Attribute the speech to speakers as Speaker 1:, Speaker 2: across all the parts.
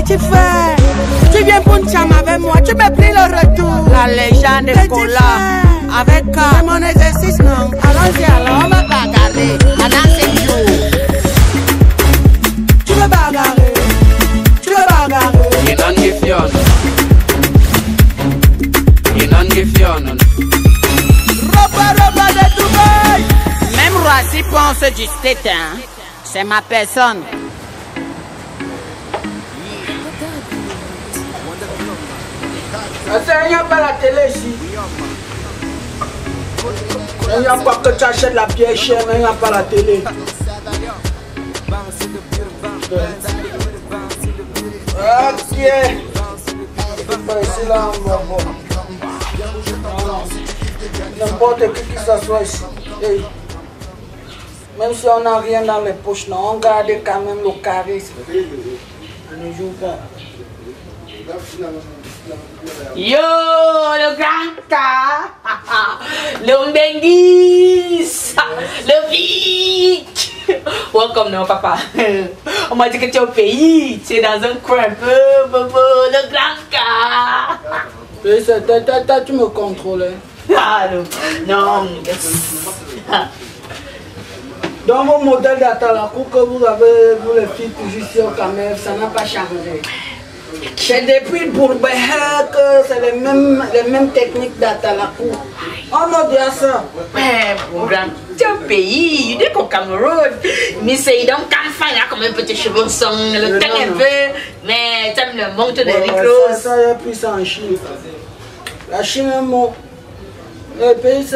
Speaker 1: Petit frère, tu viens pour une cham avec moi, tu me pries le retour. La légende de Cola. Avec mon exercice, non. Allons-y alors, on va bagarrer. La danse est jour. Tu veux bagarrer? Tu veux bagarrer?
Speaker 2: You don't give your. You don't give your.
Speaker 1: Roba de Dubaï. Même Roissy pense du state, hein. C'est ma personne. Il n'y a pas la télé ici. Il n'y a pas que tu achètes la pièce chère, mais il n'y a pas la télé. Ok. Ici là, on va voir. N'importe qui s'assoit ici. Hey. Même si on n'a rien dans les poches, non, on garde quand même le charisme. On ne joue pas.
Speaker 3: Yo, le grand cas, le Mbengis, le Vic. Welcome, non, papa. On m'a dit que tu es au pays, tu es dans un coin un peu, bobo, le grand cas.
Speaker 1: Tu me contrôlais.
Speaker 3: Ah, non.
Speaker 1: Dans vos modèles d'Atalakou que vous avez, vous les filles, toujours ici au Cameroun, ça n'a pas changé. C'est depuis Bourbéa que c'est les mêmes techniques d'Atalakou. On a dit à ça.
Speaker 3: Mais, mon grand, tu es au pays, tu es au Cameroun. Mais c'est donc quand il y a comme un petit cheveu son, le teint un peu, mais tu aimes le monte de Ricros.
Speaker 1: Ça y a plus ça en Chine. La Chine est morte. Et puis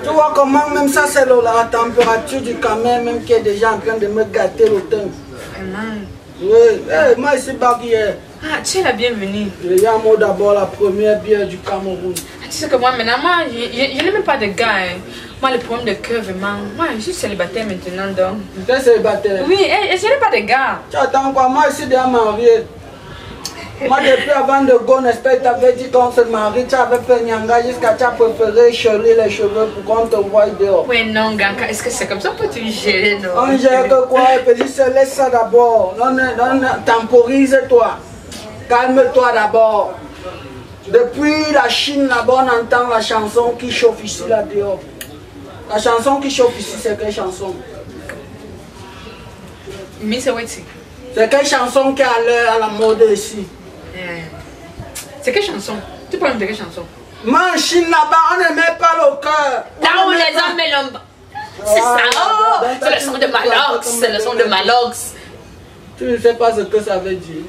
Speaker 1: tu vois comment même ça c'est la température du Cameroun même qui est déjà en train de me gâter le teint.
Speaker 3: Vraiment.
Speaker 1: Oui, hey, moi ici Baguière.
Speaker 3: Ah, tu es la bienvenue.
Speaker 1: Il y a moi d'abord la première bière du Cameroun.
Speaker 3: Ah, tu sais que moi maintenant, je n'aime pas de gars. Hein. Moi le problème de cœur vraiment. Moi je suis célibataire maintenant donc.
Speaker 1: Tu es célibataire?
Speaker 3: Oui, et je n'aime pas de gars.
Speaker 1: Tu attends quoi? Moi ici déjà marié. Moi depuis avant de go, n'est-ce pas, tu avais dit qu'on se marie, tu avais fait nyanga jusqu'à tu as préféré cheler les cheveux pour qu'on te voie dehors.
Speaker 3: Oui non Ganka, est-ce que c'est comme ça pour te gérer non?
Speaker 1: On gère que quoi? Petit se laisse ça d'abord. Non, temporise-toi. Calme-toi d'abord. Depuis la Chine là-bas, on entend la chanson qui chauffe ici là dehors. La chanson qui chauffe ici, c'est quelle chanson?
Speaker 3: Miss Wetty.
Speaker 1: C'est quelle chanson qui est à la mode ici?
Speaker 3: C'est quelle chanson? Tu parles de quelle chanson?
Speaker 1: Moi en Chine là-bas, on ne met pas le cœur.
Speaker 3: Là où les hommes mettent l'homme. C'est ça, oh! C'est le son de Malox, c'est le son de Malox.
Speaker 1: Tu ne sais pas ce que ça veut dire.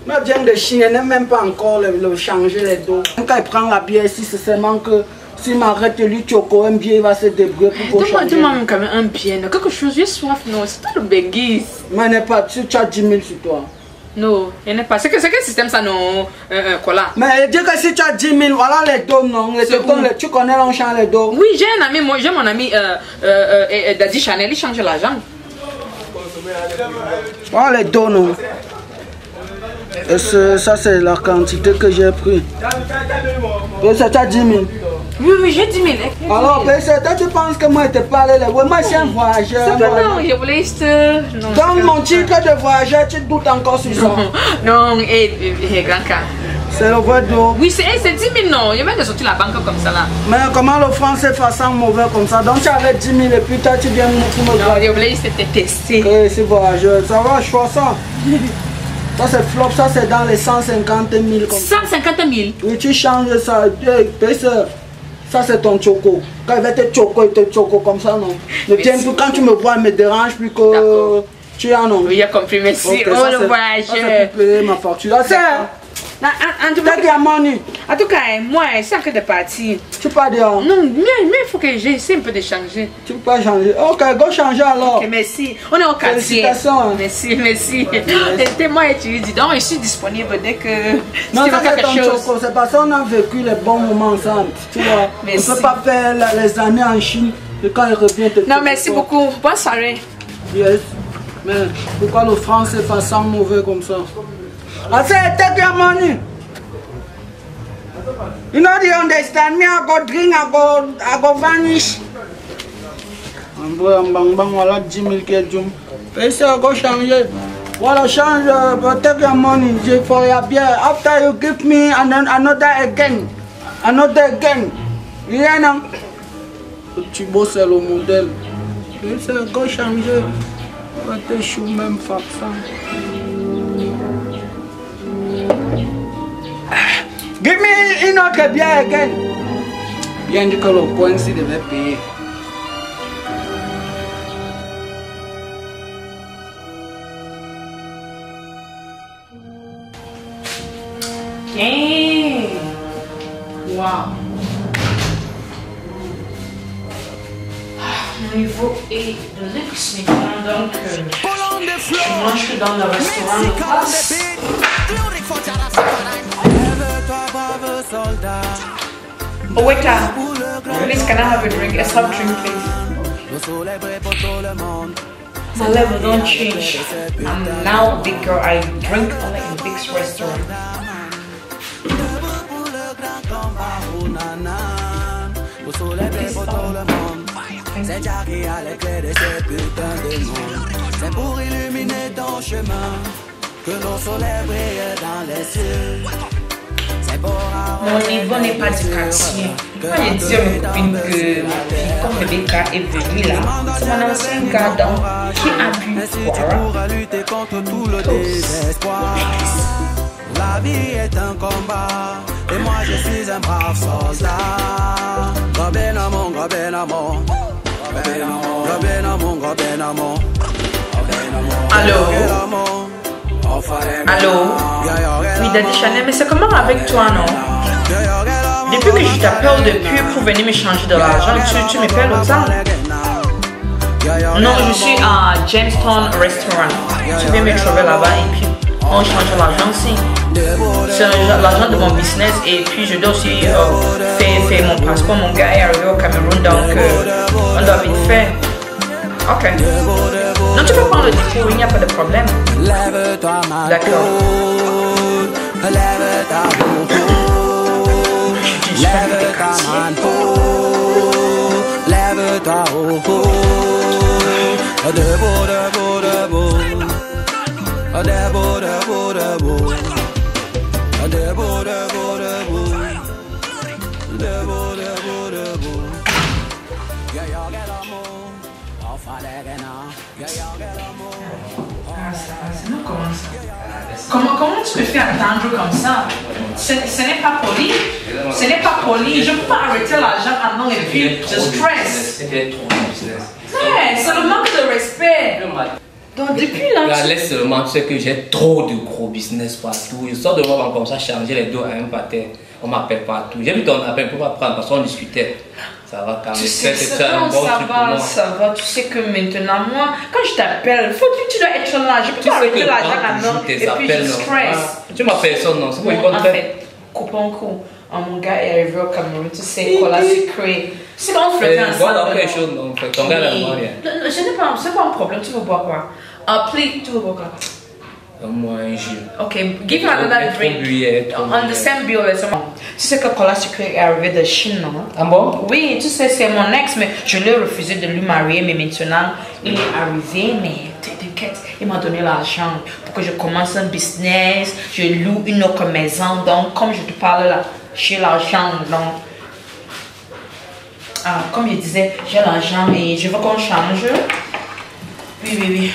Speaker 1: Moi, viens de Chine, elle n'aime même pas encore le changer les dos. Quand il prend la bière ici, c'est seulement que s'il m'arrête lui choco, un bière, il va se débrouiller pour changer.
Speaker 3: Demande quand même un bien, quelque chose, j'ai soif, non, c'est pas le Benguis.
Speaker 1: Moi, n'est pas, tu as 10 000 sur toi.
Speaker 3: Non, il n'est pas. C'est quel système ça, non, Cola?
Speaker 1: Mais dis que si tu as 10 000, voilà les dos, non. Tu connais l'enchant les dos.
Speaker 3: Oui, j'ai un ami, moi, j'ai mon ami Daddy Chanel, il change l'argent.
Speaker 1: Voilà les dos, non. Et ça, c'est la quantité que j'ai pris. Et ça, tu as 10 000.
Speaker 3: Oui, j'ai 10 000.
Speaker 1: Alors, toi, tu penses que moi, je te parle là? Oui, moi, je suis un voyageur.
Speaker 3: Non, je voulais juste.
Speaker 1: Dans mon titre de voyageur, tu doutes encore sur ça?
Speaker 3: Non, grand cas.
Speaker 1: C'est le vrai dos.
Speaker 3: Oui, c'est 10 000, non. Je viens de sortir la banque comme ça là.
Speaker 1: Mais comment le français fait ça mauvais comme ça? Donc, tu avais 10 000 et puis toi, tu viens me
Speaker 3: dire. Non, je voulais juste te tester.
Speaker 1: C'est voyageur. Ça va, je vois ça. Ça c'est flop, ça c'est dans les 150 000 comme
Speaker 3: 150 000?
Speaker 1: Oui, tu changes ça. Ça c'est ton choco. Quand il va te choco, il te choco comme ça, non. Ne viens plus, quand tu me vois, il me dérange plus que tu en as.
Speaker 3: Oui, j'ai compris, merci. Okay, oh, le voyage.
Speaker 1: Ça c'est pour payer ma facture.
Speaker 3: En tout cas, moi, c'est en train de partir.
Speaker 1: Tu pars dehors?
Speaker 3: Non, mais il faut que j'essaie un peu de changer.
Speaker 1: Tu peux pas changer? Ok, go changer alors.
Speaker 3: Ok, merci. On est au quartier.
Speaker 1: Félicitations.
Speaker 3: Merci. Moi, tu dis donc, je suis disponible dès que
Speaker 1: non,
Speaker 3: tu veux faire quelque chose.
Speaker 1: C'est parce qu'on a vécu les bons moments ensemble. Tu vois, on ne peut pas faire les années en Chine et quand il revient te.
Speaker 3: Non, merci beaucoup. Bonne soirée.
Speaker 1: Yes. Mais pourquoi le français fait ça mauvais comme ça? I said, take your money. You know, they understand me. I go drink, I go vanish. Voilà 10 000 qui est jump. Et ça, I go changer. Well, change, but take your money for your beer. After you give me another again. Another again. You know? Tu bosses le modèle. C'est go changer. Va te chou même faire ça. Give me une autre bière again. Bien dit que le point si devait payer.
Speaker 3: Dang. Wow. Niveau et de luxe, mais donc moi je suis dans le restaurant de place. Oh waiter, please can I have a drink? A soft drink please. My level don't change. I'm now a big girl. I drink only in big restaurant.
Speaker 4: C'est Jack qui a les clés de ces putains de monde. C'est pour illuminer ton chemin que nos soleils brillent dans les cieux. C'est pour
Speaker 3: mon niveau n'est pas du quartier. Quand j'ai dit à mes copines que quand Rebecca est venue là, c'est mon ancien gars qui a pu
Speaker 4: pour lutter contre tout le désespoir. La vie est un combat et moi je suis un brave soldat. Gobernamon, gobernamon.
Speaker 3: Allô? Allô? Oui, Daddy Chanel, mais c'est comment avec toi, non? Depuis que je t'appelle depuis pour venir me changer de l'argent, tu m'appelles autant? Non, je suis à Jamestown Restaurant. Tu viens me trouver là-bas et puis on change l'argent aussi. C'est l'argent de mon business et puis je dois aussi faire mon passeport. Mon gars est arrivé au Cameroun donc on doit vite faire. Ok. Non, tu peux prendre le dépôt, il n'y a pas de problème. D'accord.
Speaker 4: Lève ta haut. Debout, debout, debout. Debout, debout, debout. Debout, debout, debout. Debout, debout, debout.
Speaker 3: Comment tu me fais attendre comme ça? Ce n'est pas poli. Ce n'est pas poli. Je ne peux pas arrêter l'argent maintenant et puis je stress. Ouais, c'est le manque de respect. Donc depuis là...
Speaker 5: Laisse seulement, tu sais que j'ai trop de gros business partout. Je sors de moi comme ça, changer les dos à un pâté. On m'appelle partout. J'ai vu ton appel pour pas prendre parce qu'on discutait. Ça va quand même.
Speaker 3: Tu sais, ça va. Tu sais que maintenant, moi, quand je t'appelle, tu dois être là. Je peux pas arrêter l'argent maintenant et puis je stress.
Speaker 5: Tu m'appelles son nom, c'est quoi le contraire?
Speaker 3: En fait, coupon coup. Mon gars est arrivé au Cameroun, tu sais, Cola Secret. C'est quand on faisait ensemble.
Speaker 5: Voilà quelque chose, non? Ton gars là, moi, rien.
Speaker 3: C'est pas un problème, tu veux boire quoi? Please, tu veux boire quoi?
Speaker 5: Moi, un jus.
Speaker 3: Ok, give me another drink. On the same bill as moi. Tu sais que Cola Secret est arrivé de Chine, non?
Speaker 5: Ah bon?
Speaker 3: Oui, tu sais, c'est mon ex, mais je lui ai refusé de lui marier, mais maintenant, il est arrivé, mais t'inquiète, il m'a donné l'argent pour que je commence un business, je loue une autre maison, donc comme je te parle là, j'ai l'argent, donc... Ah, comme je disais, j'ai l'argent et je veux qu'on change. Oui.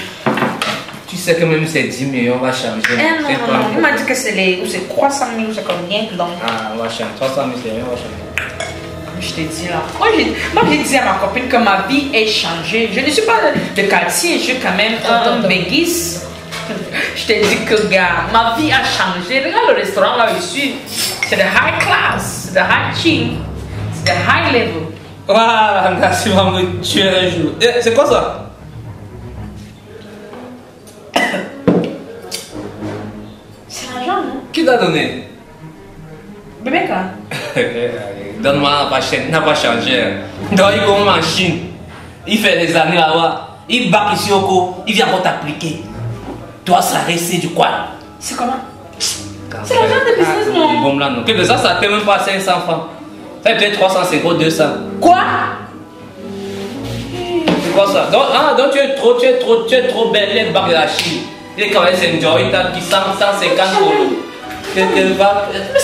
Speaker 5: Tu sais que même ces 10 millions, on va changer.
Speaker 3: Non. Il m'a dit que c'est 300 000, c'est combien donc?
Speaker 5: Ah, on va changer. 300 000, c'est rien, on va changer.
Speaker 3: Je t'ai dit là. Moi, j'ai dit à ma copine que ma vie est changée. Je ne suis pas de quartier, je suis quand même un béguis. Je t'ai dit que, gars, ma vie a changé. Regarde le restaurant là où je suis. C'est de high class, c'est de high cheap, c'est de high level.
Speaker 5: Voilà, merci, va me tuer un jour. C'est quoi ça?
Speaker 3: C'est l'argent, non?
Speaker 5: Qui t'a donné?
Speaker 3: Bébé, quoi?
Speaker 5: Donne-moi, n'a pas changé. Donc, il commence en Chine. Il fait des années là-bas. Il bat ici au co. Il vient pour t'appliquer. Toi, ça reste du quoi?
Speaker 3: C'est comment? C'est l'argent de business, non?
Speaker 5: Bon, là, non. Que ça ne fait même pas 500 francs. Ça fait peut-être 350, 200.
Speaker 3: Quoi?
Speaker 5: C'est quoi ça? Donc tu es trop belle, les bacs de la Chine. Il est quand même enjoy, il a 150 euros. Mais
Speaker 3: c'est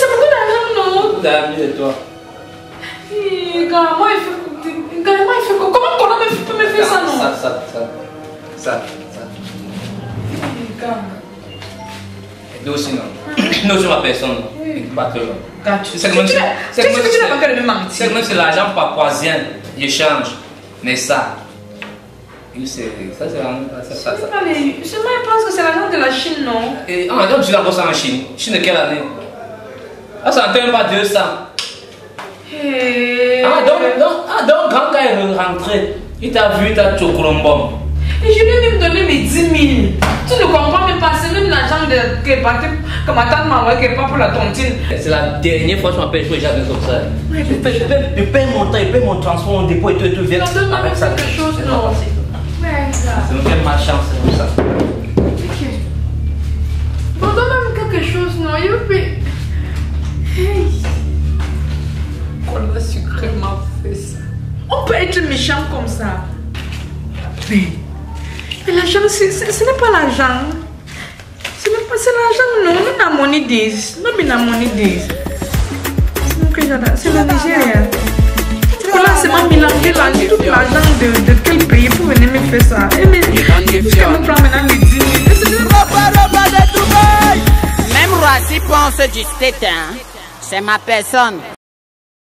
Speaker 3: beaucoup d'argent, non?
Speaker 5: D'amis de toi.
Speaker 3: Carrément, il fait quoi? Comment on peut me faire ça, non?
Speaker 5: Ça. Nous aussi, non. Nous sur ma personne, pas que là. C'est que tu n'as pas qu'à me mentir. C'est l'argent papoisien, il change. Mais ça, c'est vraiment.
Speaker 3: Je pense que c'est l'argent de la Chine, non?
Speaker 5: Donc tu l'as bossé en Chine. Chine de quelle année? Ah, ça n'entend pas 200. Donc quand il est rentré, il t'a vu, il t'a chocolombo.
Speaker 3: Et je lui ai même donné mes 10 000. Tu ne comprends même pas, c'est même l'argent que ma tante m'a envoyé quelque part pour la tontine.
Speaker 5: C'est la dernière fois que je m'appelle, je fais jamais comme ça. Je paye mon temps, je paye mon transport, mon dépôt et tout, viens avec ça.
Speaker 3: Quelque chose, non.
Speaker 5: C'est même ma chance, c'est comme ça.
Speaker 3: Ok. Bon, donne-moi quelque chose, non. Il veut payer. Hey. Qu'on a sucrement fait ça. On peut être méchant comme ça. Oui. Mais l'argent, ce n'est pas l'argent. C'est l'argent, non. Nous n'avons pas money days. Nous n'avons pas money days. C'est le Nigeria. Là, c'est ma mélangé tout l'argent de quel pays pour venir me faire ça. Et mais, je me prends maintenant les 10 000.
Speaker 6: Même Roissy pense du state, hein. C'est ma personne.